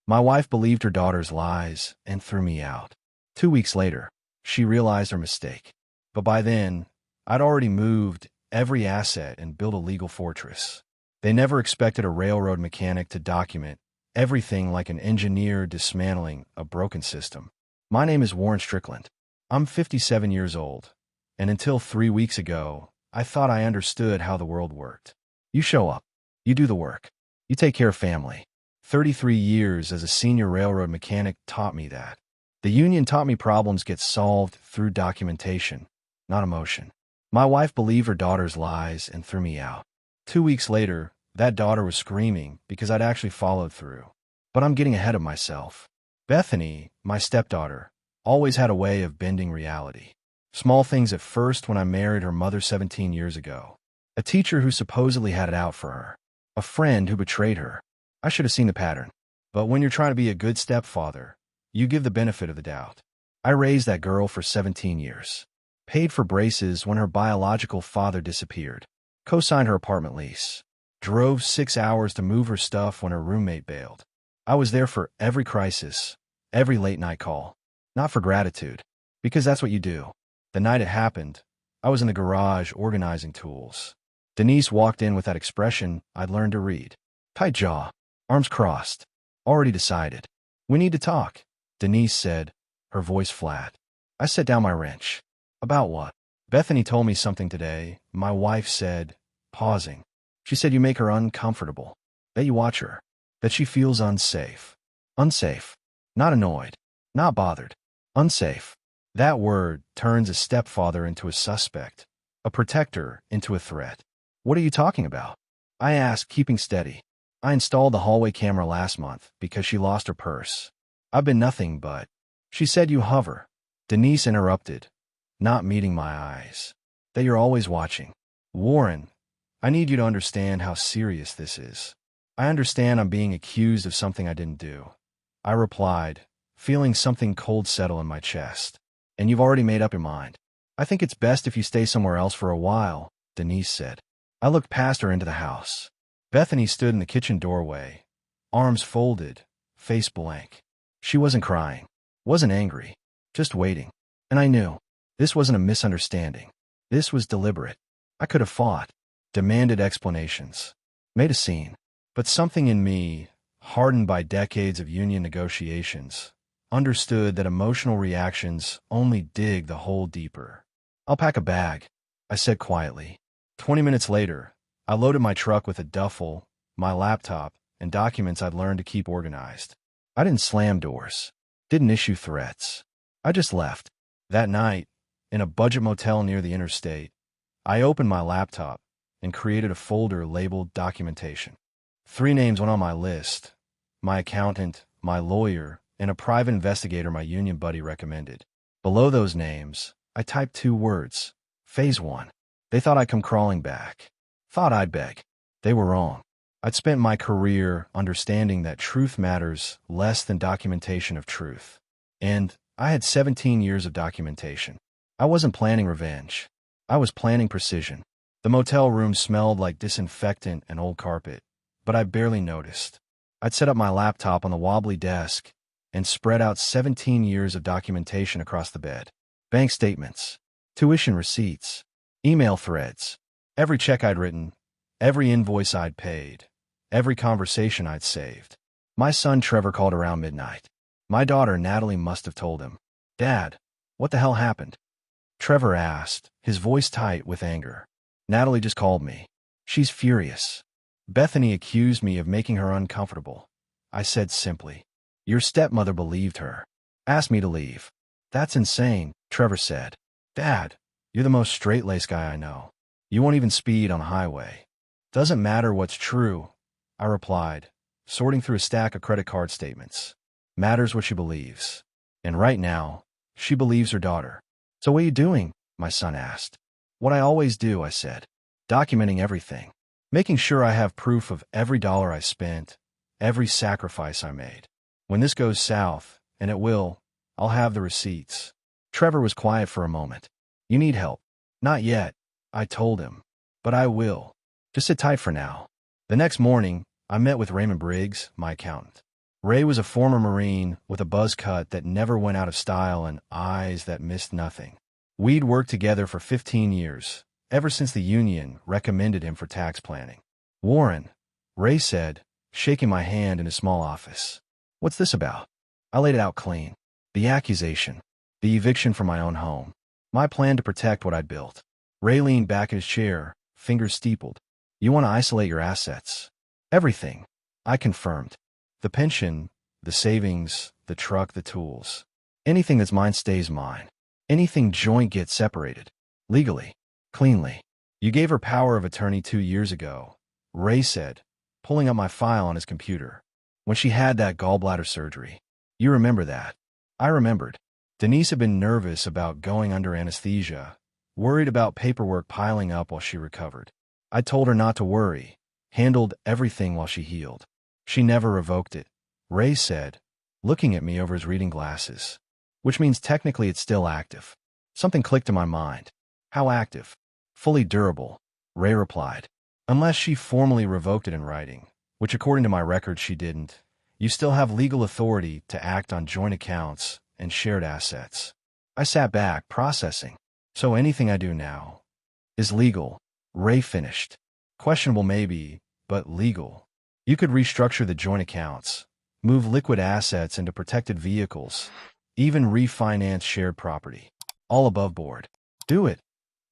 My wife believed her daughter's lies and threw me out. 2 weeks later, she realized her mistake. But by then, I'd already moved every asset and built a legal fortress. They never expected a railroad mechanic to document everything like an engineer dismantling a broken system. My name is Warren Strickland. I'm 57 years old, and until 3 weeks ago, I thought I understood how the world worked. You show up, you do the work, you take care of family. 33 years as a senior railroad mechanic taught me that. The union taught me problems get solved through documentation, not emotion. My wife believed her daughter's lies and threw me out. 2 weeks later, that daughter was screaming because I'd actually followed through. But I'm getting ahead of myself. Bethany, my stepdaughter, always had a way of bending reality. Small things at first when I married her mother 17 years ago. A teacher who supposedly had it out for her. A friend who betrayed her. I should have seen the pattern. But when you're trying to be a good stepfather, you give the benefit of the doubt. I raised that girl for 17 years. Paid for braces when her biological father disappeared. Co-signed her apartment lease. Drove 6 hours to move her stuff when her roommate bailed. I was there for every crisis, every late-night call. Not for gratitude, because that's what you do. The night it happened, I was in the garage organizing tools. Denise walked in with that expression I'd learned to read. Tight jaw, arms crossed. Already decided. We need to talk, Denise said, her voice flat. I set down my wrench. About what? Bethany told me something today, my wife said, pausing. She said you make her uncomfortable, that you watch her, that she feels unsafe. Unsafe. Not annoyed. Not bothered. Unsafe. That word turns a stepfather into a suspect, a protector into a threat. What are you talking about? I asked, keeping steady. I installed the hallway camera last month because she lost her purse. I've been nothing but. She said you hover. Denise interrupted, not meeting my eyes. That you're always watching. Warren, I need you to understand how serious this is. I understand I'm being accused of something I didn't do. I replied, feeling something cold settle in my chest. And you've already made up your mind. I think it's best if you stay somewhere else for a while, Denise said. I looked past her into the house. Bethany stood in the kitchen doorway, arms folded, face blank. She wasn't crying, wasn't angry, just waiting. And I knew. This wasn't a misunderstanding. This was deliberate. I could have fought, demanded explanations, made a scene. But something in me, hardened by decades of union negotiations, understood that emotional reactions only dig the hole deeper. I'll pack a bag, I said quietly. 20 minutes later, I loaded my truck with a duffel, my laptop, and documents I'd learned to keep organized. I didn't slam doors, didn't issue threats. I just left. That night, in a budget motel near the interstate, I opened my laptop and created a folder labeled Documentation. 3 names went on my list: my accountant, my lawyer, and a private investigator my union buddy recommended. Below those names, I typed 2 words: Phase 1. They thought I'd come crawling back. Thought I'd beg. They were wrong. I'd spent my career understanding that truth matters less than documentation of truth. And I had 17 years of documentation. I wasn't planning revenge. I was planning precision. The motel room smelled like disinfectant and old carpet, but I barely noticed. I'd set up my laptop on the wobbly desk and spread out 17 years of documentation across the bed. Bank statements, tuition receipts, email threads, every check I'd written, every invoice I'd paid, every conversation I'd saved. My son Trevor called around midnight. My daughter Natalie must have told him. Dad, what the hell happened? Trevor asked, his voice tight with anger. Natalie just called me. She's furious. Bethany accused me of making her uncomfortable. I said simply, your stepmother believed her. Asked me to leave. That's insane, Trevor said. Dad, you're the most straight-laced guy I know. You won't even speed on the highway. Doesn't matter what's true, I replied, sorting through a stack of credit card statements. Matters what she believes. And right now, she believes her daughter. So what are you doing? My son asked. What I always do, I said. Documenting everything. Making sure I have proof of every dollar I spent, every sacrifice I made. When this goes south, and it will, I'll have the receipts. Trevor was quiet for a moment. You need help. Not yet, I told him. But I will. Just sit tight for now. The next morning, I met with Raymond Briggs, my accountant. Ray was a former Marine with a buzz cut that never went out of style and eyes that missed nothing. We'd worked together for 15 years, ever since the union recommended him for tax planning. "Warren," Ray said, shaking my hand in his small office. "What's this about?" I laid it out clean. The accusation. The eviction from my own home. My plan to protect what I'd built. Ray leaned back in his chair, fingers steepled. "You want to isolate your assets." "Everything," I confirmed. "The pension, the savings, the truck, the tools. Anything that's mine stays mine. Anything joint gets separated. Legally. Cleanly." "You gave her power of attorney 2 years ago," Ray said, pulling up my file on his computer. "When she had that gallbladder surgery. You remember that?" I remembered. Denise had been nervous about going under anesthesia, worried about paperwork piling up while she recovered. I told her not to worry, handled everything while she healed. "She never revoked it," Ray said, looking at me over his reading glasses. "Which means technically it's still active." Something clicked in my mind. "How active?" "Fully durable," Ray replied. "Unless she formally revoked it in writing, which according to my records she didn't. You still have legal authority to act on joint accounts and shared assets." I sat back, processing. "So anything I do now is legal," Ray finished. "Questionable maybe, but legal. You could restructure the joint accounts, move liquid assets into protected vehicles, even refinance shared property. All above board." "Do it,"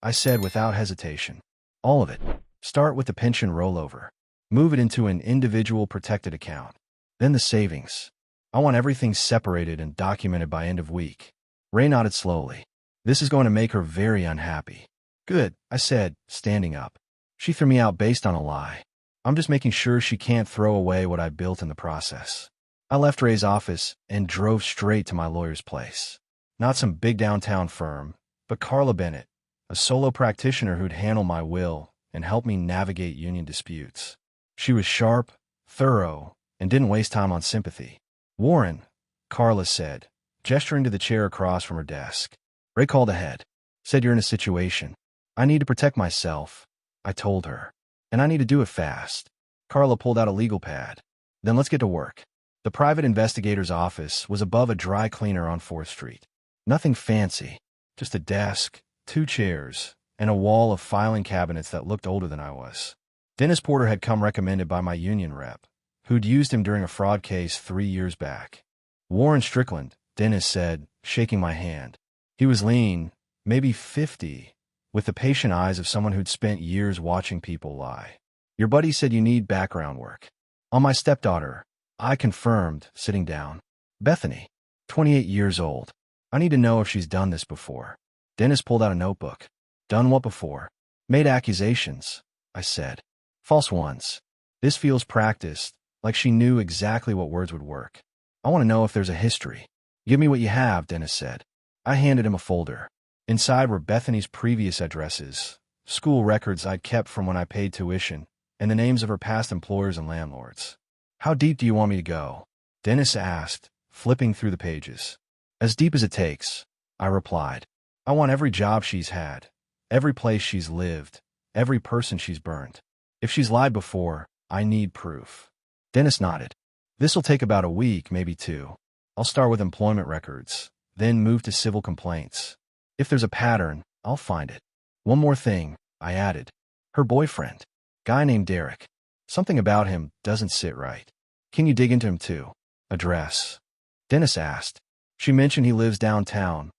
I said without hesitation. "All of it. Start with the pension rollover. Move it into an individual protected account. Then the savings. I want everything separated and documented by end of week." Ray nodded slowly. "This is going to make her very unhappy." "Good," I said, standing up. "She threw me out based on a lie. I'm just making sure she can't throw away what I built in the process." I left Ray's office and drove straight to my lawyer's place. Not some big downtown firm, but Carla Bennett, a solo practitioner who'd handle my will and help me navigate union disputes. She was sharp, thorough, and didn't waste time on sympathy. "Warren," Carla said, gesturing to the chair across from her desk. Ray called ahead. "Said you're in a situation. I need to protect myself," I told her. "And I need to do it fast." Carla pulled out a legal pad. "Then let's get to work." The private investigator's office was above a dry cleaner on 4th Street. Nothing fancy, just a desk, 2 chairs, and a wall of filing cabinets that looked older than I was. Dennis Porter had come recommended by my union rep, who'd used him during a fraud case 3 years back. "Warren Strickland," Dennis said, shaking my hand. He was lean, maybe 50, with the patient eyes of someone who'd spent years watching people lie. "Your buddy said you need background work." "On my stepdaughter," I confirmed, sitting down. "Bethany, 28 years old. I need to know if she's done this before." Dennis pulled out a notebook. "Done what before?" "Made accusations," I said. "False ones. This feels practiced, like she knew exactly what words would work." "I want to know if there's a history." "Give me what you have," Dennis said. I handed him a folder. Inside were Bethany's previous addresses, school records I'd kept from when I paid tuition, and the names of her past employers and landlords. "How deep do you want me to go?" Dennis asked, flipping through the pages. "As deep as it takes," I replied. "I want every job she's had, every place she's lived, every person she's burned. If she's lied before, I need proof." Dennis nodded. "This'll take about a week, maybe 2. I'll start with employment records, then move to civil complaints. If there's a pattern, I'll find it." "One more thing," I added. "Her boyfriend. Guy named Derek. Something about him doesn't sit right. Can you dig into him too?" "Address?" Dennis asked. "She mentioned he lives downtown,"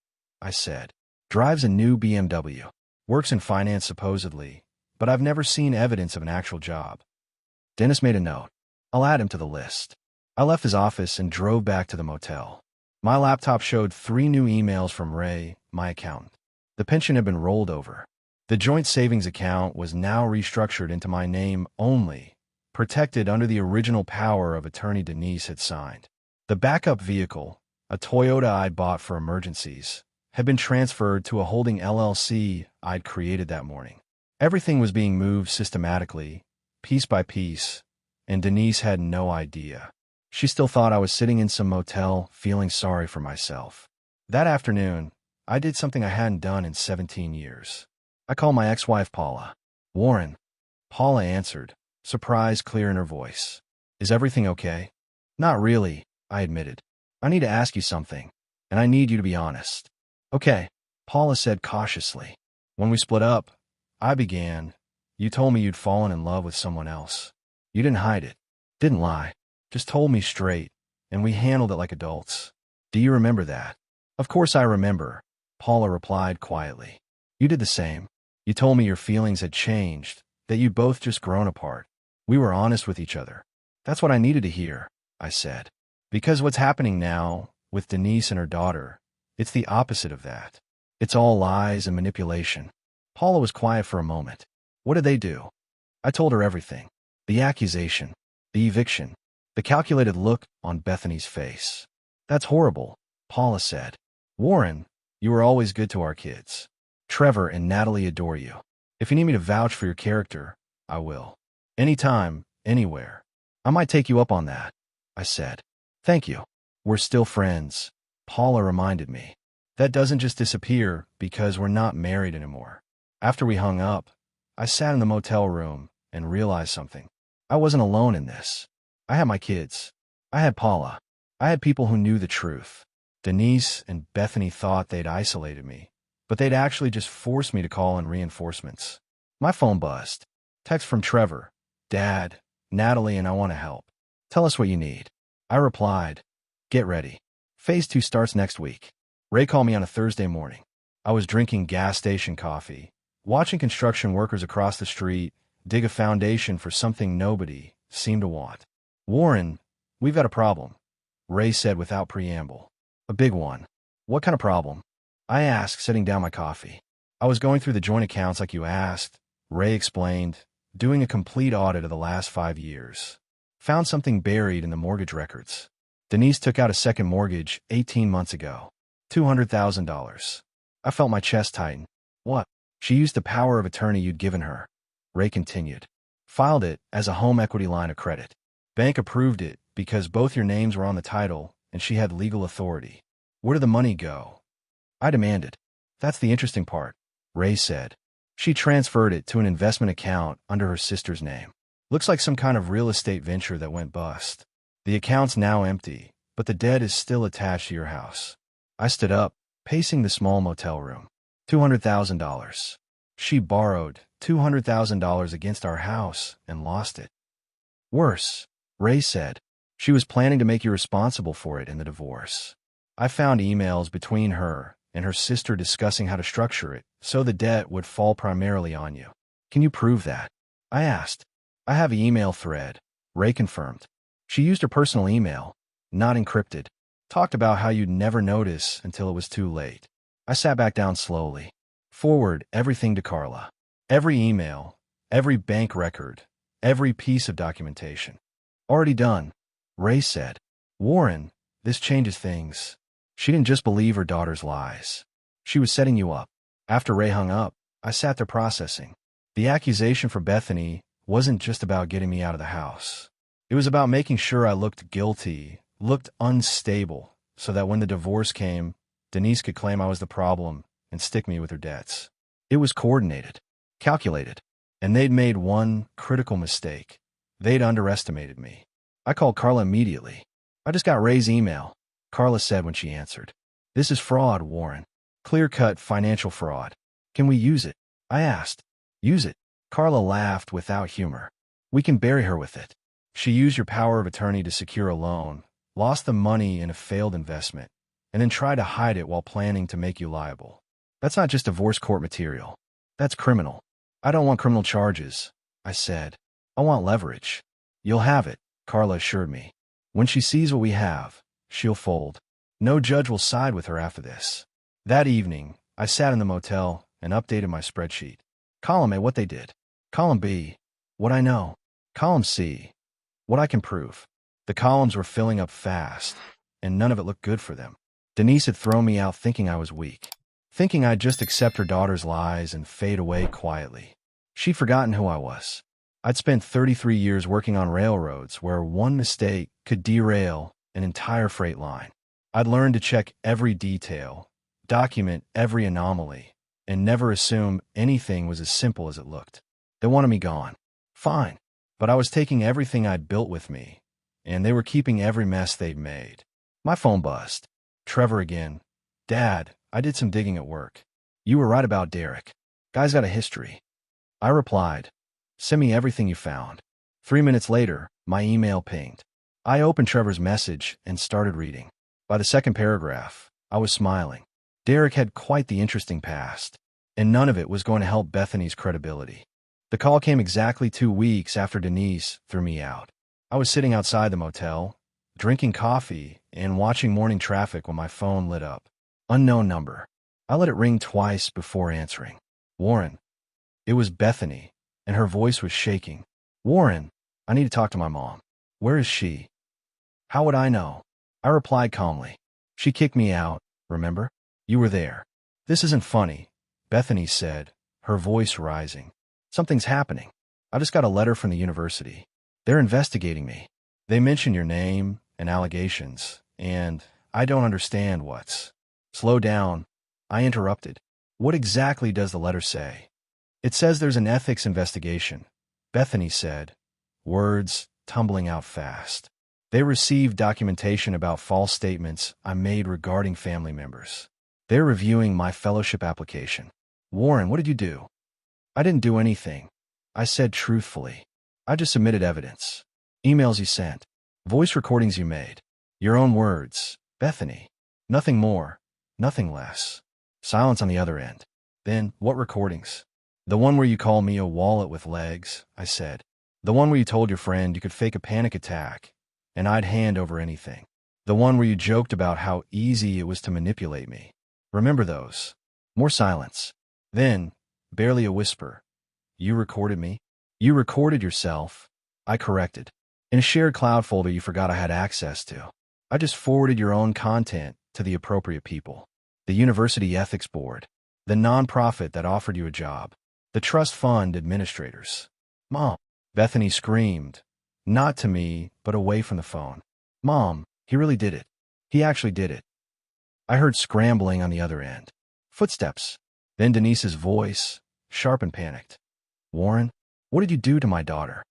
I said. "Drives a new BMW. Works in finance supposedly, but I've never seen evidence of an actual job." Dennis made a note. "I'll add him to the list." I left his office and drove back to the motel. My laptop showed 3 new emails from Ray, my accountant. The pension had been rolled over. The joint savings account was now restructured into my name only, protected under the original power of attorney Denise had signed. The backup vehicle, a Toyota I'd bought for emergencies, had been transferred to a holding LLC I'd created that morning. Everything was being moved systematically, piece by piece, and Denise had no idea. She still thought I was sitting in some motel, feeling sorry for myself. That afternoon, I did something I hadn't done in 17 years. I called my ex-wife Paula. "Warren." Paula answered, surprise clear in her voice. "Is everything okay?" "Not really," I admitted. I need to ask you something, and I need you to be honest. Okay, Paula said cautiously. When we split up, I began. You told me you'd fallen in love with someone else. You didn't hide it. Didn't lie. Just told me straight, and we handled it like adults. Do you remember that? Of course I remember, Paula replied quietly. You did the same. You told me your feelings had changed, that you'd both just grown apart. We were honest with each other. That's what I needed to hear, I said. Because what's happening now, with Denise and her daughter, it's the opposite of that. It's all lies and manipulation. Paula was quiet for a moment. What did they do? I told her everything. The accusation, the eviction, the calculated look on Bethany's face. That's horrible, Paula said. Warren, you were always good to our kids. Trevor and Natalie adore you. If you need me to vouch for your character, I will. Anytime, anywhere. I might take you up on that, I said. Thank you. We're still friends, Paula reminded me. That doesn't just disappear because we're not married anymore. After we hung up, I sat in the motel room and realized something. I wasn't alone in this. I had my kids. I had Paula. I had people who knew the truth. Denise and Bethany thought they'd isolated me, but they'd actually just forced me to call in reinforcements. My phone buzzed. Text from Trevor. Dad, Natalie and I want to help. Tell us what you need. I replied, get ready. Phase 2 starts next week. Ray called me on a Thursday morning. I was drinking gas station coffee, watching construction workers across the street dig a foundation for something nobody seemed to want. Warren, we've got a problem, Ray said without preamble. A big one. What kind of problem? I asked, setting down my coffee. I was going through the joint accounts like you asked, Ray explained, doing a complete audit of the last 5 years. Found something buried in the mortgage records. Denise took out a second mortgage 18 months ago. $200,000. I felt my chest tighten. What? She used the power of attorney you'd given her. Ray continued. Filed it as a home equity line of credit. Bank approved it because both your names were on the title and she had legal authority. Where did the money go? I demanded. That's the interesting part, Ray said. She transferred it to an investment account under her sister's name. Looks like some kind of real estate venture that went bust. The account's now empty, but the debt is still attached to your house. I stood up, pacing the small motel room. $200,000. She borrowed $200,000 against our house and lost it. Worse, Ray said. She was planning to make you responsible for it in the divorce. I found emails between her and her sister discussing how to structure it so the debt would fall primarily on you. Can you prove that? I asked. I have an email thread, Ray confirmed. She used her personal email, not encrypted. Talked about how you'd never notice until it was too late. I sat back down slowly. Forward everything to Carla. Every email, every bank record, every piece of documentation. Already done, Ray said. Warren, this changes things. She didn't just believe her daughter's lies. She was setting you up. After Ray hung up, I sat there processing. The accusation for Bethany wasn't just about getting me out of the house. It was about making sure I looked guilty, looked unstable, so that when the divorce came, Denise could claim I was the problem and stick me with her debts. It was coordinated, calculated, and they'd made one critical mistake. They'd underestimated me. I called Carla immediately. I just got Ray's email, Carla said when she answered. This is fraud, Warren. Clear-cut financial fraud. Can we use it? I asked. Use it? Carla laughed without humor. We can bury her with it. She used your power of attorney to secure a loan, lost the money in a failed investment, and then tried to hide it while planning to make you liable. That's not just divorce court material. That's criminal. I don't want criminal charges, I said. I want leverage. You'll have it, Carla assured me. When she sees what we have, she'll fold. No judge will side with her after this. That evening, I sat in the motel and updated my spreadsheet. Column A, what they did. Column B, what I know. Column C, what I can prove. The columns were filling up fast, and none of it looked good for them. Denise had thrown me out thinking I was weak, thinking I'd just accept her daughter's lies and fade away quietly. She'd forgotten who I was. I'd spent 33 years working on railroads where one mistake could derail an entire freight line. I'd learned to check every detail, document every anomaly, and never assume anything was as simple as it looked. They wanted me gone. Fine. But I was taking everything I'd built with me and they were keeping every mess they'd made. My phone buzzed. Trevor again. Dad, I did some digging at work. You were right about Derek. Guy's got a history. I replied, send me everything you found. 3 minutes later, my email pinged. I opened Trevor's message and started reading. By the second paragraph, I was smiling. Derek had quite the interesting past, and none of it was going to help Bethany's credibility. The call came exactly 2 weeks after Denise threw me out. I was sitting outside the motel, drinking coffee and watching morning traffic when my phone lit up. Unknown number. I let it ring twice before answering. Warren. It was Bethany, and her voice was shaking. Warren, I need to talk to my mom. Where is she? How would I know? I replied calmly. She kicked me out, remember? You were there. This isn't funny, Bethany said, her voice rising. Something's happening. I just got a letter from the university. They're investigating me. They mention your name and allegations, and I don't understand what's. Slow down, I interrupted. What exactly does the letter say? It says there's an ethics investigation, Bethany said, words tumbling out fast. They received documentation about false statements I made regarding family members. They're reviewing my fellowship application. Warren, what did you do? I didn't do anything, I said truthfully. I just submitted evidence. Emails you sent. Voice recordings you made. Your own words, Bethany. Nothing more, nothing less. Silence on the other end. Then, what recordings? The one where you call me a wallet with legs, I said. The one where you told your friend you could fake a panic attack, and I'd hand over anything. The one where you joked about how easy it was to manipulate me. Remember those? More silence. Then, barely a whisper. You recorded me? You recorded yourself, I corrected. In a shared cloud folder you forgot I had access to. I just forwarded your own content to the appropriate people. The University Ethics Board. The nonprofit that offered you a job. The trust fund administrators. Mom, Bethany screamed. Not to me, but away from the phone. Mom, he really did it. He actually did it. I heard scrambling on the other end. Footsteps. Then Denise's voice, sharp and panicked. Warren, what did you do to my daughter?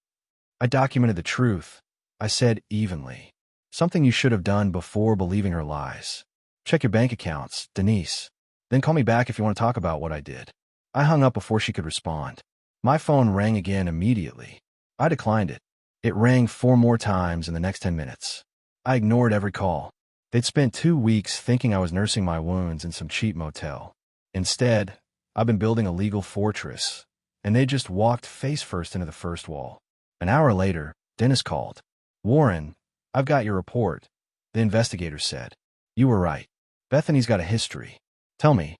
I documented the truth, I said evenly. Something you should have done before believing her lies. Check your bank accounts, Denise. Then call me back if you want to talk about what I did. I hung up before she could respond. My phone rang again immediately. I declined it. It rang 4 more times in the next 10 minutes. I ignored every call. They'd spent 2 weeks thinking I was nursing my wounds in some cheap motel. Instead, I've been building a legal fortress, and they just walked face first into the first wall. An hour later, Dennis called. Warren, I've got your report, the investigator said. You were right. Bethany's got a history. Tell me,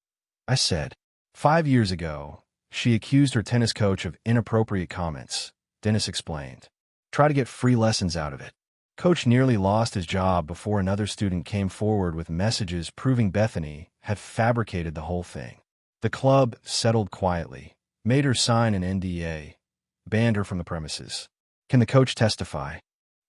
I said. 5 years ago, she accused her tennis coach of inappropriate comments, Dennis explained. Try to get free lessons out of it. Coach nearly lost his job before another student came forward with messages proving Bethany had fabricated the whole thing. The club settled quietly, made her sign an NDA, banned her from the premises. Can the coach testify?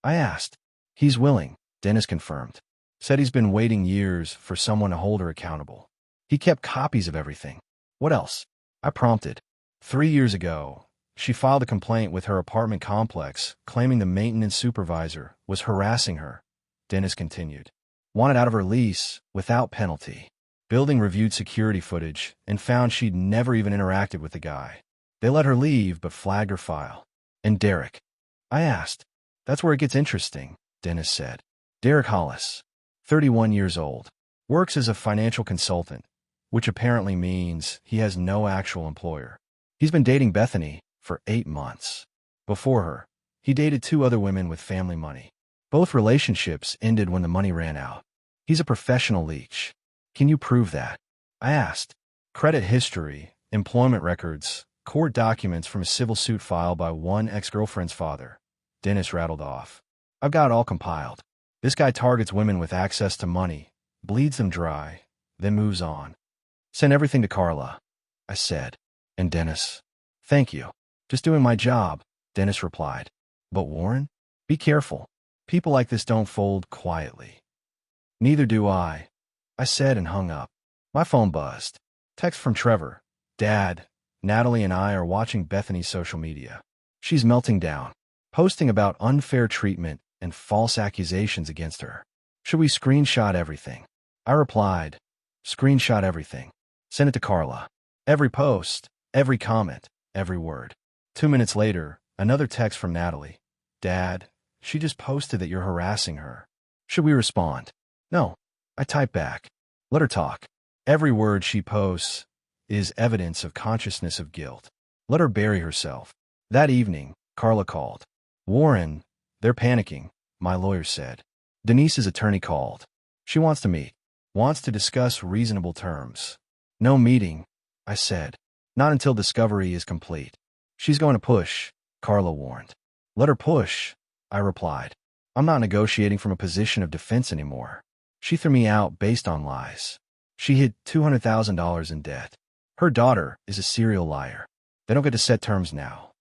I asked. He's willing, Dennis confirmed. Said he's been waiting years for someone to hold her accountable. He kept copies of everything. What else? I prompted. 3 years ago, she filed a complaint with her apartment complex claiming the maintenance supervisor was harassing her, Dennis continued. Wanted out of her lease without penalty. Building reviewed security footage and found she'd never even interacted with the guy. They let her leave but flagged her file. And Derek? I asked. That's where it gets interesting, Dennis said. Derek Hollis, 31 years old, works as a financial consultant, which apparently means he has no actual employer. He's been dating Bethany for 8 months. Before her, he dated 2 other women with family money. Both relationships ended when the money ran out. He's a professional leech. Can you prove that? I asked. Credit history, employment records, court documents from a civil suit filed by one ex-girlfriend's father, Dennis rattled off. I've got it all compiled. This guy targets women with access to money, bleeds them dry, then moves on. Send everything to Carla, I said. And Dennis. Thank you. Just doing my job, Dennis replied. But Warren? Be careful. People like this don't fold quietly. Neither do I said and hung up. My phone buzzed. Text from Trevor. Dad, Natalie and I are watching Bethany's social media. She's melting down, posting about unfair treatment and false accusations against her. Should we screenshot everything? I replied, screenshot everything. Send it to Carla. Every post, every comment, every word. 2 minutes later, another text from Natalie. Dad, she just posted that you're harassing her. Should we respond? No. I type back. Let her talk. Every word she posts is evidence of consciousness of guilt. Let her bury herself. That evening, Carla called. Warren, they're panicking, my lawyer said. Denise's attorney called. She wants to meet. Wants to discuss reasonable terms. No meeting, I said. Not until discovery is complete. She's going to push, Carla warned. Let her push, I replied. I'm not negotiating from a position of defense anymore. She threw me out based on lies. She hid $200,000 in debt. Her daughter is a serial liar. They don't get to set terms now.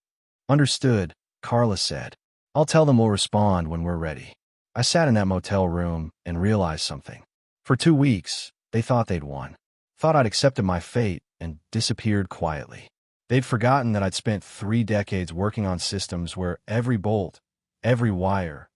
Understood, Carla said. I'll tell them we'll respond when we're ready. I sat in that motel room and realized something. For 2 weeks, they thought they'd won. Thought I'd accepted my fate and disappeared quietly. They'd forgotten that I'd spent 3 decades working on systems where every bolt, every wire,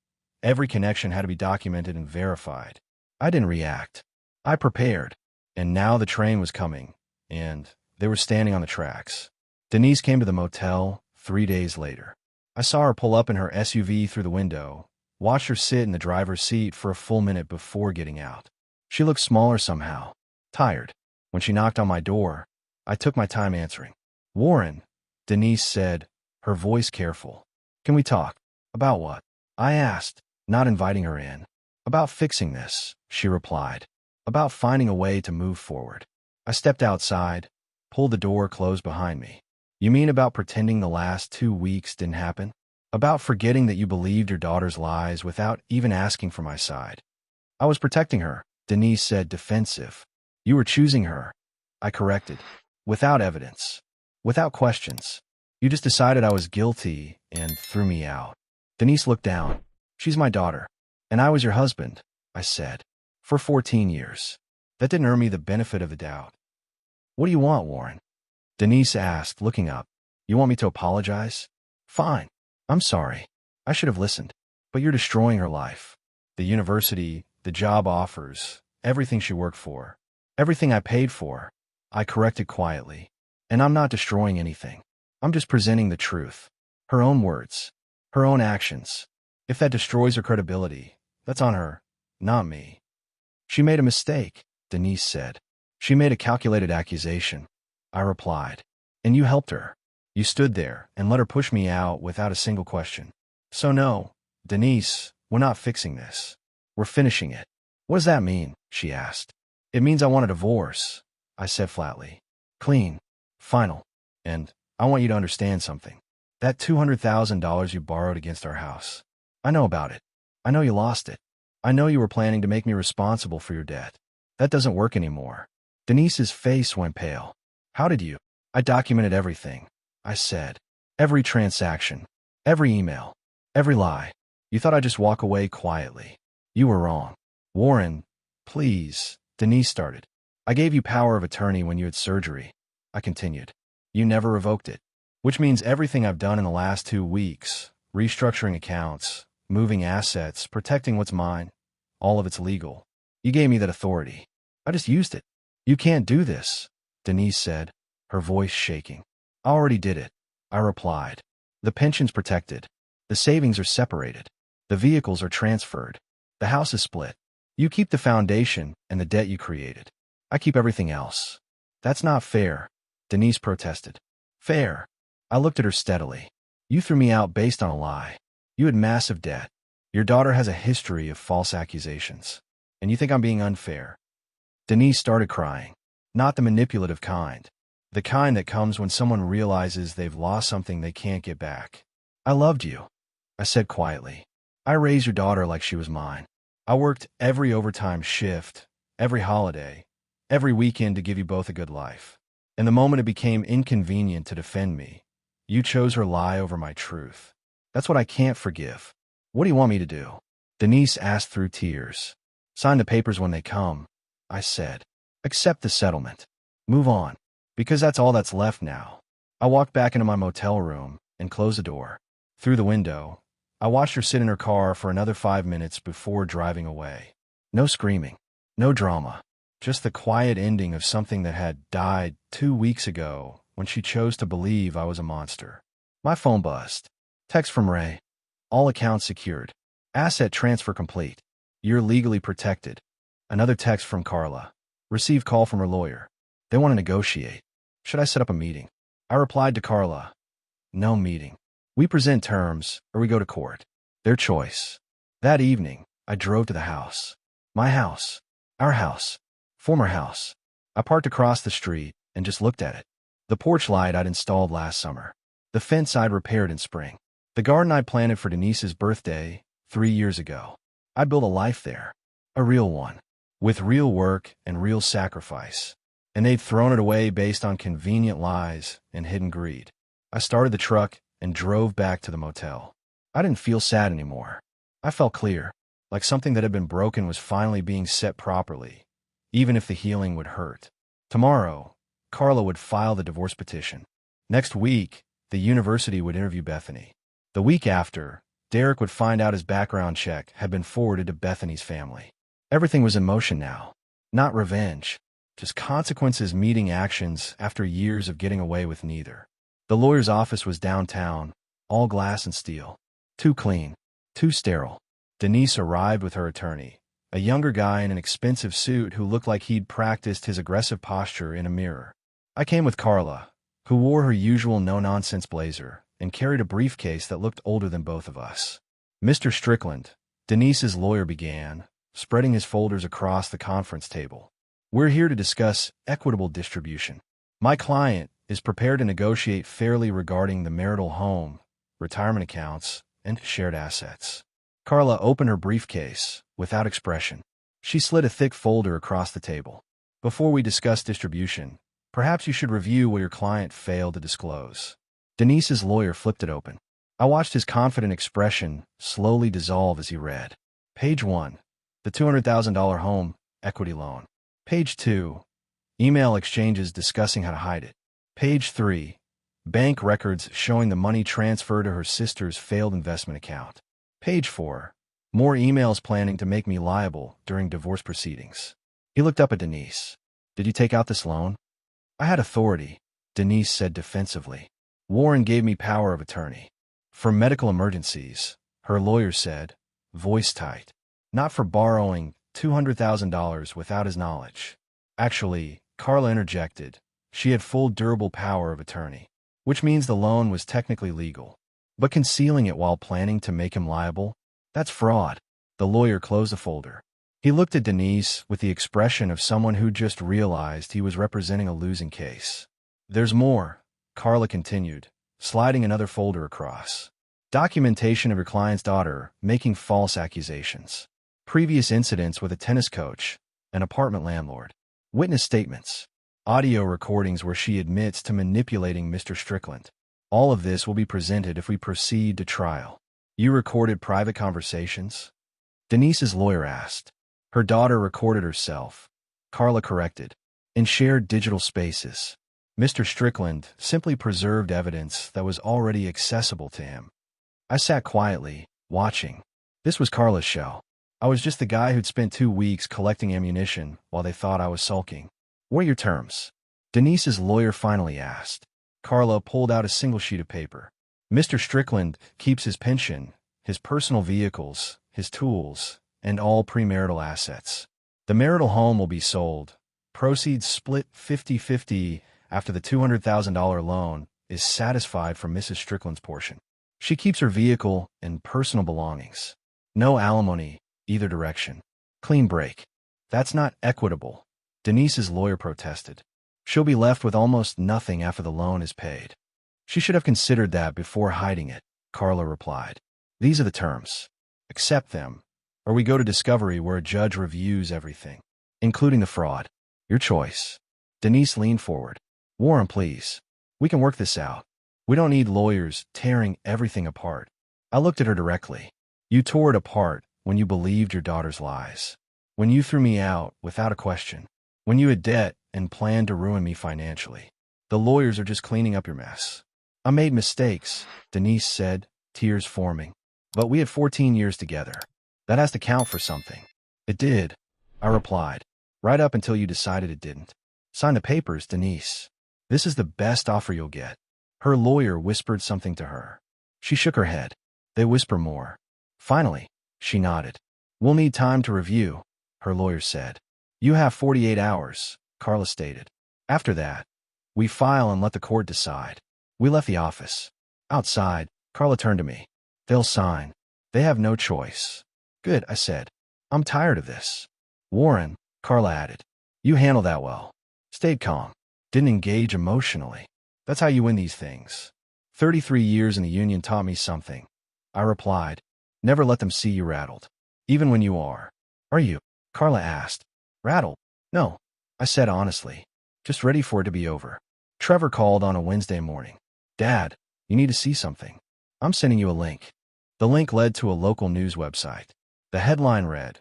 every connection had to be documented and verified. I didn't react. I prepared. And now the train was coming, and they were standing on the tracks. Denise came to the motel 3 days later. I saw her pull up in her SUV through the window, watched her sit in the driver's seat for a full minute before getting out. She looked smaller somehow, tired. When she knocked on my door, I took my time answering. Warren, Denise said, her voice careful. Can we talk? About what? I asked, not inviting her in. About fixing this, she replied. About finding a way to move forward. I stepped outside, pulled the door closed behind me. You mean about pretending the last 2 weeks didn't happen? About forgetting that you believed your daughter's lies without even asking for my side? I was protecting her, Denise said, defensive. You were choosing her, I corrected. Without evidence. Without questions. You just decided I was guilty and threw me out. Denise looked down. She's my daughter. And I was your husband, I said. For 14 years. That didn't earn me the benefit of the doubt. What do you want, Warren? Denise asked, looking up. You want me to apologize? Fine. I'm sorry. I should have listened. But you're destroying her life. The university, the job offers, everything she worked for. Everything I paid for. I corrected quietly. And I'm not destroying anything. I'm just presenting the truth. Her own words. Her own actions. If that destroys her credibility, that's on her, not me. She made a mistake, Denise said. She made a calculated accusation, I replied. And you helped her. You stood there and let her push me out without a single question. So no, Denise, we're not fixing this. We're finishing it. What does that mean? She asked. It means I want a divorce, I said flatly. Clean. Final. And I want you to understand something. That $200,000 you borrowed against our house. I know about it. I know you lost it. I know you were planning to make me responsible for your debt. That doesn't work anymore. Denise's face went pale. How did you? I documented everything, I said. Every transaction. Every email. Every lie. You thought I'd just walk away quietly. You were wrong. Warren, please, Denise started. I gave you power of attorney when you had surgery, I continued. You never revoked it. Which means everything I've done in the last 2 weeks, restructuring accounts, moving assets, protecting what's mine, all of it's legal. You gave me that authority. I just used it. You can't do this, Denise said, her voice shaking. I already did it, I replied. The pension's protected. The savings are separated. The vehicles are transferred. The house is split. You keep the foundation and the debt you created. I keep everything else. That's not fair, Denise protested. Fair. I looked at her steadily. You threw me out based on a lie. You had massive debt. Your daughter has a history of false accusations. And you think I'm being unfair. Denise started crying. Not the manipulative kind. The kind that comes when someone realizes they've lost something they can't get back. I loved you, I said quietly. I raised your daughter like she was mine. I worked every overtime shift, every holiday, every weekend to give you both a good life. And the moment it became inconvenient to defend me, you chose her lie over my truth. That's what I can't forgive. What do you want me to do? Denise asked through tears. Sign the papers when they come, I said. Accept the settlement. Move on. Because that's all that's left now. I walked back into my motel room and closed the door. Through the window, I watched her sit in her car for another 5 minutes before driving away. No screaming, no drama, just the quiet ending of something that had died 2 weeks ago when she chose to believe I was a monster. My phone buzzed. Text from Ray. All accounts secured. Asset transfer complete. You're legally protected. Another text from Carla. Received call from her lawyer. They want to negotiate. Should I set up a meeting? I replied to Carla. No meeting. We present terms, or we go to court. Their choice. That evening, I drove to the house. My house. Our house. Former house. I parked across the street and just looked at it. The porch light I'd installed last summer. The fence I'd repaired in spring. The garden I planted for Denise's birthday 3 years ago. I built a life there. A real one. With real work and real sacrifice. And they'd thrown it away based on convenient lies and hidden greed. I started the truck and drove back to the motel. I didn't feel sad anymore. I felt clear, like something that had been broken was finally being set properly, even if the healing would hurt. Tomorrow, Carla would file the divorce petition. Next week, the university would interview Bethany. The week after, Derek would find out his background check had been forwarded to Bethany's family. Everything was in motion now. Not revenge, just consequences meeting actions after years of getting away with neither. The lawyer's office was downtown, all glass and steel. Too clean, too sterile. Denise arrived with her attorney, a younger guy in an expensive suit who looked like he'd practiced his aggressive posture in a mirror. I came with Carla, who wore her usual no-nonsense blazer and carried a briefcase that looked older than both of us. Mr. Strickland, Denise's lawyer, began, spreading his folders across the conference table. We're here to discuss equitable distribution. My client is prepared to negotiate fairly regarding the marital home, retirement accounts, and shared assets. Carla opened her briefcase without expression. She slid a thick folder across the table. Before we discuss distribution, perhaps you should review what your client failed to disclose. Denise's lawyer flipped it open. I watched his confident expression slowly dissolve as he read. Page 1. The $200,000 home equity loan. Page 2. Email exchanges discussing how to hide it. Page 3. Bank records showing the money transferred to her sister's failed investment account. Page 4. More emails planning to make me liable during divorce proceedings. He looked up at Denise. Did you take out this loan? I had authority, Denise said defensively. Warren gave me power of attorney. For medical emergencies, her lawyer said, voice tight. Not for borrowing $200,000 without his knowledge. Actually, Carla interjected, she had full durable power of attorney, which means the loan was technically legal. But concealing it while planning to make him liable? That's fraud. The lawyer closed the folder. He looked at Denise with the expression of someone who just realized he was representing a losing case. There's more, Carla continued, sliding another folder across. Documentation of your client's daughter making false accusations. Previous incidents with a tennis coach, an apartment landlord. Witness statements. Audio recordings where she admits to manipulating Mr. Strickland. All of this will be presented if we proceed to trial. You recorded private conversations? Denise's lawyer asked. Her daughter recorded herself. Carla corrected. In shared digital spaces. Mr. Strickland simply preserved evidence that was already accessible to him. I sat quietly, watching. This was Carla's show. I was just the guy who'd spent 2 weeks collecting ammunition while they thought I was sulking. What are your terms? Denise's lawyer finally asked. Carla pulled out a single sheet of paper. Mr. Strickland keeps his pension, his personal vehicles, his tools, and all premarital assets. The marital home will be sold. Proceeds split 50-50 after the $200,000 loan is satisfied from Mrs. Strickland's portion. She keeps her vehicle and personal belongings. No alimony, either direction. Clean break. That's not equitable, Denise's lawyer protested. She'll be left with almost nothing after the loan is paid. She should have considered that before hiding it, Carla replied. These are the terms. Accept them, or we go to discovery where a judge reviews everything, including the fraud. Your choice. Denise leaned forward. Warren, please. We can work this out. We don't need lawyers tearing everything apart. I looked at her directly. You tore it apart when you believed your daughter's lies. When you threw me out without a question. When you had debt and planned to ruin me financially. The lawyers are just cleaning up your mess. I made mistakes, Denise said, tears forming. But we had 14 years together. That has to count for something. It did, I replied. Right up until you decided it didn't. Sign the papers, Denise. This is the best offer you'll get. Her lawyer whispered something to her. She shook her head. They whisper more. Finally, she nodded. We'll need time to review, her lawyer said. You have 48 hours, Carla stated. After that, we file and let the court decide. We left the office. Outside, Carla turned to me. They'll sign. They have no choice. Good, I said. I'm tired of this. Warren, Carla added. You handle that well. Stayed calm. Didn't engage emotionally. That's how you win these things. 33 years in the union taught me something. I replied. Never let them see you rattled. Even when you are. Are you? Carla asked. Rattled? No, I said honestly. Just ready for it to be over. Trevor called on a Wednesday morning. Dad, you need to see something. I'm sending you a link. The link led to a local news website. The headline read,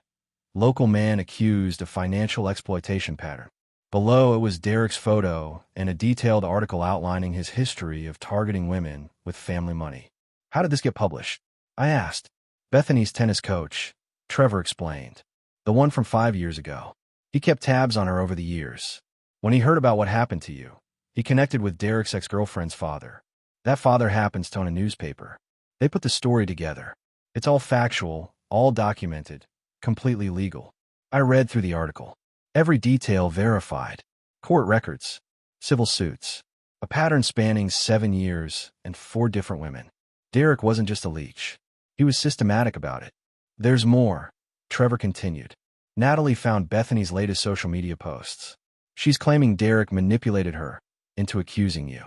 Local man accused of financial exploitation pattern. Below it was Derek's photo and a detailed article outlining his history of targeting women with family money. How did this get published? I asked. Bethany's tennis coach, Trevor explained. The one from 5 years ago. He kept tabs on her over the years. When he heard about what happened to you, he connected with Derek's ex-girlfriend's father. That father happens to own a newspaper. They put the story together. It's all factual, all documented, completely legal. I read through the article. Every detail verified. Court records. Civil suits. A pattern spanning 7 years and 4 different women. Derek wasn't just a leech. He was systematic about it. There's more, Trevor continued. Natalie found Bethany's latest social media posts. She's claiming Derek manipulated her into accusing you.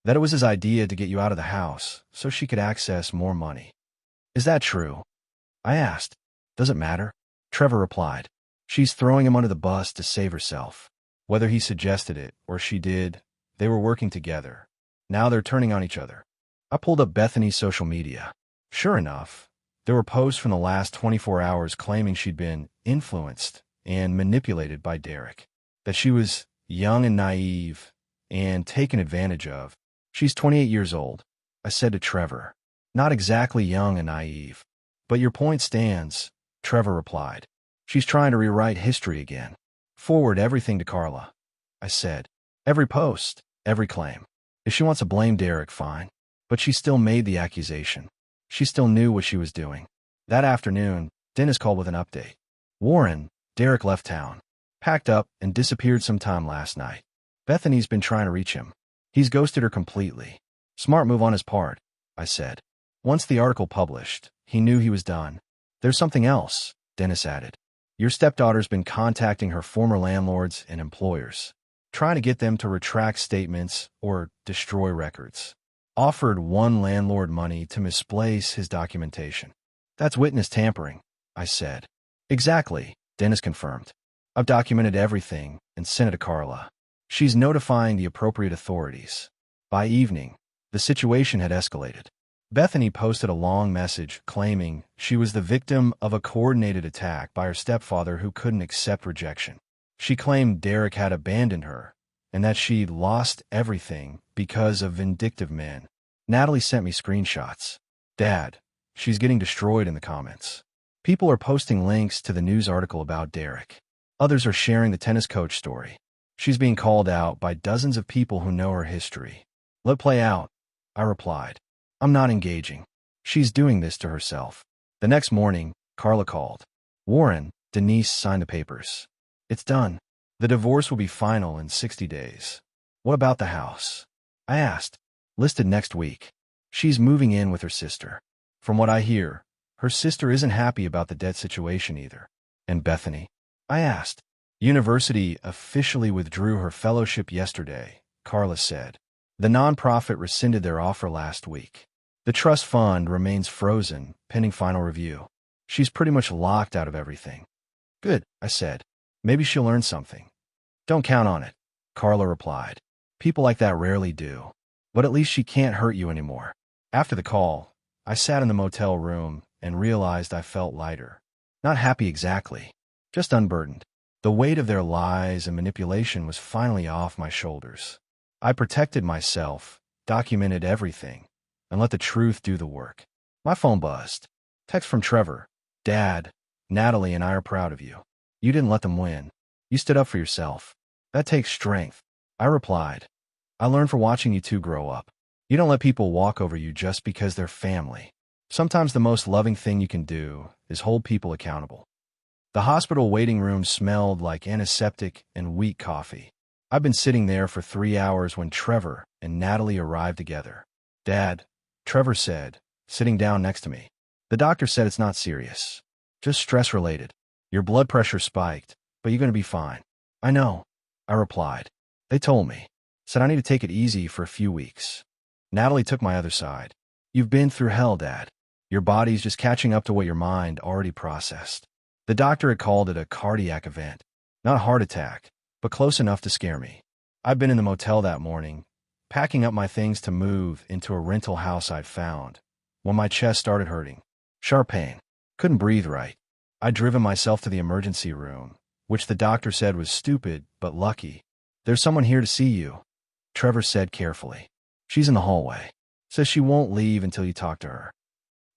That it was his idea to get you out of the house so she could access more money. Is that true? I asked. Does it matter? Trevor replied. She's throwing him under the bus to save herself. Whether he suggested it or she did, they were working together. Now they're turning on each other. I pulled up Bethany's social media. Sure enough, there were posts from the last 24 hours claiming she'd been influenced and manipulated by Derek. That she was young and naive and taken advantage of. She's 28 years old, I said to Trevor. Not exactly young and naive. But your point stands, Trevor replied. She's trying to rewrite history again. Forward everything to Carla, I said. Every post, every claim. If she wants to blame Derek, fine. But she still made the accusation. She still knew what she was doing. That afternoon, Dennis called with an update. Warren, Derek left town. Packed up and disappeared sometime last night. Bethany's been trying to reach him. He's ghosted her completely. Smart move on his part, I said. Once the article published, he knew he was done. There's something else, Dennis added. Your stepdaughter's been contacting her former landlords and employers, trying to get them to retract statements or destroy records. Offered one landlord money to misplace his documentation. That's witness tampering, I said. Exactly, Dennis confirmed. I've documented everything and sent it to Carla. She's notifying the appropriate authorities. By evening, the situation had escalated. Bethany posted a long message claiming she was the victim of a coordinated attack by her stepfather who couldn't accept rejection. She claimed Derek had abandoned her and that she'd lost everything because of vindictive men. Natalie sent me screenshots. Dad, she's getting destroyed in the comments. People are posting links to the news article about Derek. Others are sharing the tennis coach story. She's being called out by dozens of people who know her history. Let play out, I replied. I'm not engaging. She's doing this to herself. The next morning, Carla called. Warren, Denise signed the papers. It's done. The divorce will be final in 60 days. What about the house? I asked. Listed next week. She's moving in with her sister. From what I hear, her sister isn't happy about the debt situation either. And Bethany? I asked. University officially withdrew her fellowship yesterday, Carla said. The nonprofit rescinded their offer last week. The trust fund remains frozen, pending final review. She's pretty much locked out of everything. Good, I said. Maybe she'll learn something. Don't count on it, Carla replied. People like that rarely do. But at least she can't hurt you anymore. After the call, I sat in the motel room and realized I felt lighter. Not happy exactly, just unburdened. The weight of their lies and manipulation was finally off my shoulders. I protected myself, documented everything, and let the truth do the work. My phone buzzed. Text from Trevor. Dad, Natalie and I are proud of you. You didn't let them win. You stood up for yourself. That takes strength. I replied. I learned from watching you two grow up. You don't let people walk over you just because they're family. Sometimes the most loving thing you can do is hold people accountable. The hospital waiting room smelled like antiseptic and weak coffee. I'd been sitting there for 3 hours when Trevor and Natalie arrived together. Dad, Trevor said, sitting down next to me. The doctor said it's not serious. Just stress-related. Your blood pressure spiked, but you're going to be fine. I know, I replied. They told me. Said I need to take it easy for a few weeks. Natalie took my other side. You've been through hell, Dad. Your body's just catching up to what your mind already processed. The doctor had called it a cardiac event. Not a heart attack, but close enough to scare me. I'd been in the motel that morning, packing up my things to move into a rental house I'd found, when my chest started hurting. Sharp pain. Couldn't breathe right. I'd driven myself to the emergency room, which the doctor said was stupid but lucky. There's someone here to see you, Trevor said carefully. She's in the hallway. Says she won't leave until you talk to her.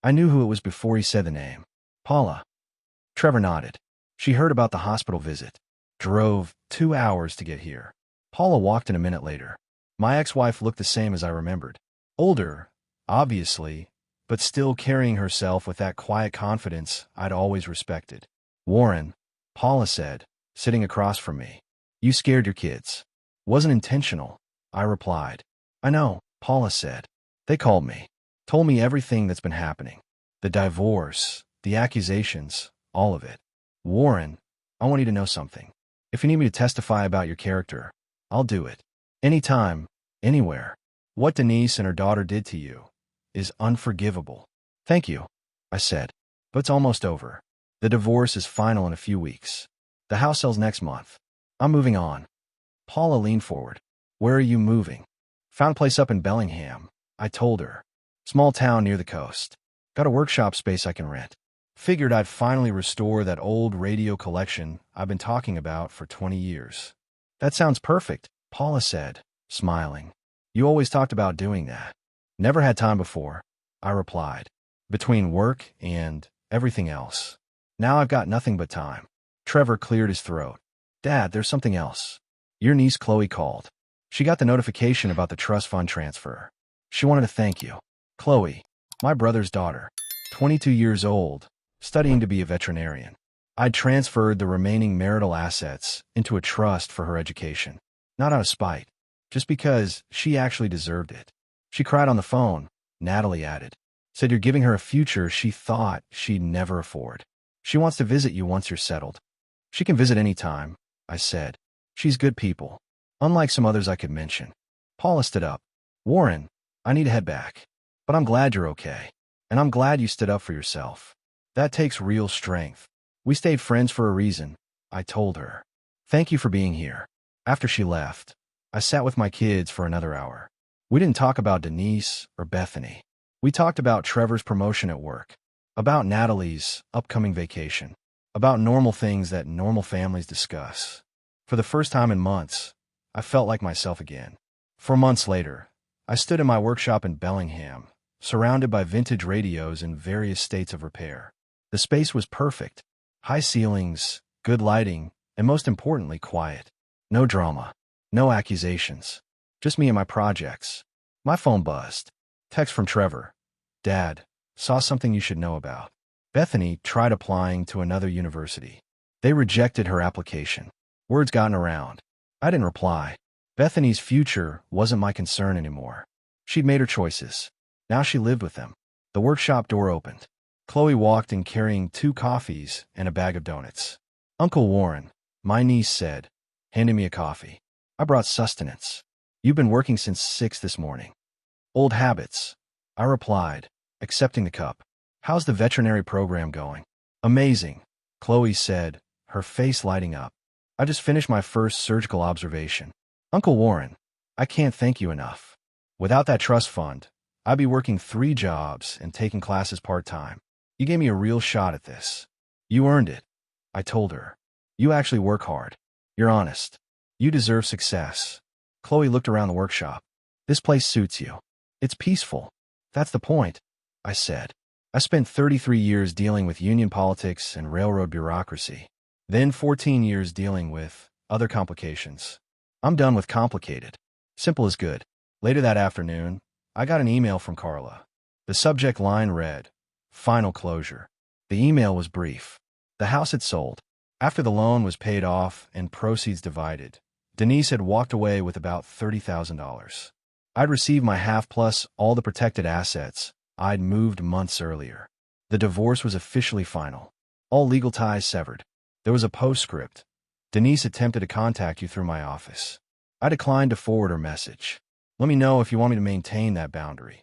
I knew who it was before he said the name. Paula. Trevor nodded. She heard about the hospital visit. Drove 2 hours to get here. Paula walked in a minute later. My ex-wife looked the same as I remembered. Older, obviously, but still carrying herself with that quiet confidence I'd always respected. Warren, Paula said, sitting across from me. You scared your kids. Wasn't intentional, I replied. I know, Paula said. They called me. Told me everything that's been happening. The divorce, the accusations, all of it. Warren, I want you to know something. If you need me to testify about your character, I'll do it. Anytime, anywhere. What Denise and her daughter did to you is unforgivable. Thank you, I said. But it's almost over. The divorce is final in a few weeks. The house sells next month. I'm moving on. Paula leaned forward. Where are you moving? Found a place up in Bellingham, I told her. Small town near the coast. Got a workshop space I can rent. Figured I'd finally restore that old radio collection I've been talking about for 20 years. That sounds perfect, Paula said, smiling. You always talked about doing that. Never had time before, I replied. Between work and everything else. Now I've got nothing but time. Trevor cleared his throat. Dad, there's something else. Your niece Chloe called. She got the notification about the trust fund transfer. She wanted to thank you. Chloe, my brother's daughter, 22 years old, studying to be a veterinarian. I'd transferred the remaining marital assets into a trust for her education. Not out of spite, just because she actually deserved it. She cried on the phone, Natalie added. Said you're giving her a future she thought she'd never afford. She wants to visit you once you're settled. She can visit any time, I said. She's good people, unlike some others I could mention. Paula stood up. Warren, I need to head back. But I'm glad you're okay. And I'm glad you stood up for yourself. That takes real strength. We stayed friends for a reason, I told her. Thank you for being here. After she left, I sat with my kids for another hour. We didn't talk about Denise or Bethany. We talked about Trevor's promotion at work, about Natalie's upcoming vacation, about normal things that normal families discuss. For the first time in months, I felt like myself again. 4 months later, I stood in my workshop in Bellingham, surrounded by vintage radios in various states of repair. The space was perfect. High ceilings, good lighting, and most importantly, quiet. No drama. No accusations. Just me and my projects. My phone buzzed. Text from Trevor. Dad, saw something you should know about. Bethany tried applying to another university. They rejected her application. Words gotten around. I didn't reply. Bethany's future wasn't my concern anymore. She'd made her choices. Now she lived with them. The workshop door opened. Chloe walked in carrying 2 coffees and a bag of donuts. Uncle Warren, my niece said, handing me a coffee. I brought sustenance. You've been working since 6 this morning. Old habits, I replied, accepting the cup. How's the veterinary program going? Amazing, Chloe said, her face lighting up. I just finished my first surgical observation. Uncle Warren, I can't thank you enough. Without that trust fund, I'd be working 3 jobs and taking classes part-time. You gave me a real shot at this. You earned it, I told her. You actually work hard. You're honest. You deserve success. Chloe looked around the workshop. This place suits you. It's peaceful. That's the point, I said. I spent 33 years dealing with union politics and railroad bureaucracy, then 14 years dealing with other complications. I'm done with complicated. Simple is good. Later that afternoon, I got an email from Carla. The subject line read, "Final closure." The email was brief. The house had sold. After the loan was paid off and proceeds divided, Denise had walked away with about $30,000. I'd received my half plus all the protected assets I'd moved months earlier. The divorce was officially final. All legal ties severed. There was a postscript. Denise attempted to contact you through my office. I declined to forward her message. Let me know if you want me to maintain that boundary.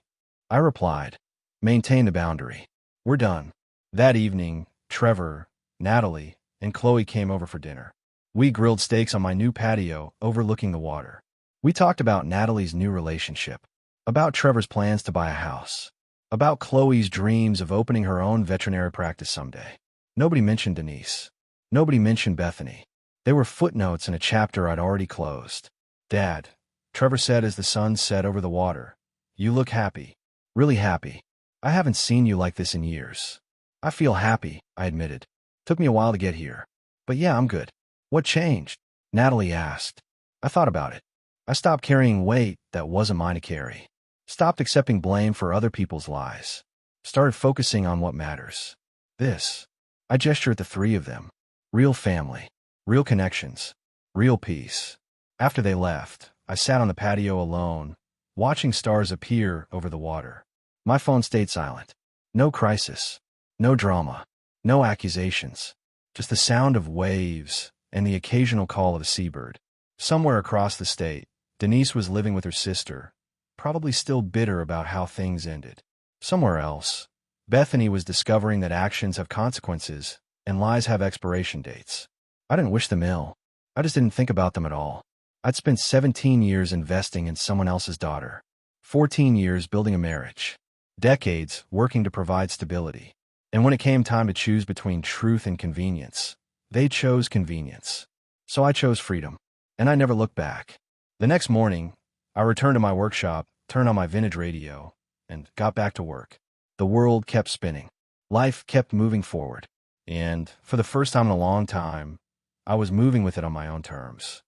I replied, maintain the boundary. We're done. That evening, Trevor, Natalie, and Chloe came over for dinner. We grilled steaks on my new patio overlooking the water. We talked about Natalie's new relationship, about Trevor's plans to buy a house, about Chloe's dreams of opening her own veterinary practice someday. Nobody mentioned Denise. Nobody mentioned Bethany. They were footnotes in a chapter I'd already closed. Dad, Trevor said as the sun set over the water, you look happy. Really happy. I haven't seen you like this in years. I feel happy, I admitted. Took me a while to get here. But yeah, I'm good. What changed? Natalie asked. I thought about it. I stopped carrying weight that wasn't mine to carry. Stopped accepting blame for other people's lies. Started focusing on what matters. This. I gestured at the three of them. Real family. Real connections. Real peace. After they left, I sat on the patio alone, watching stars appear over the water. My phone stayed silent. No crisis. No drama. No accusations. Just the sound of waves and the occasional call of a seabird. Somewhere across the state, Denise was living with her sister, probably still bitter about how things ended. Somewhere else, Bethany was discovering that actions have consequences and lies have expiration dates. I didn't wish them ill. I just didn't think about them at all. I'd spent 17 years investing in someone else's daughter, 14 years building a marriage, decades working to provide stability. And when it came time to choose between truth and convenience, they chose convenience. So I chose freedom. And I never looked back. The next morning, I returned to my workshop, turned on my vintage radio, and got back to work. The world kept spinning. Life kept moving forward. And, for the first time in a long time, I was moving with it on my own terms.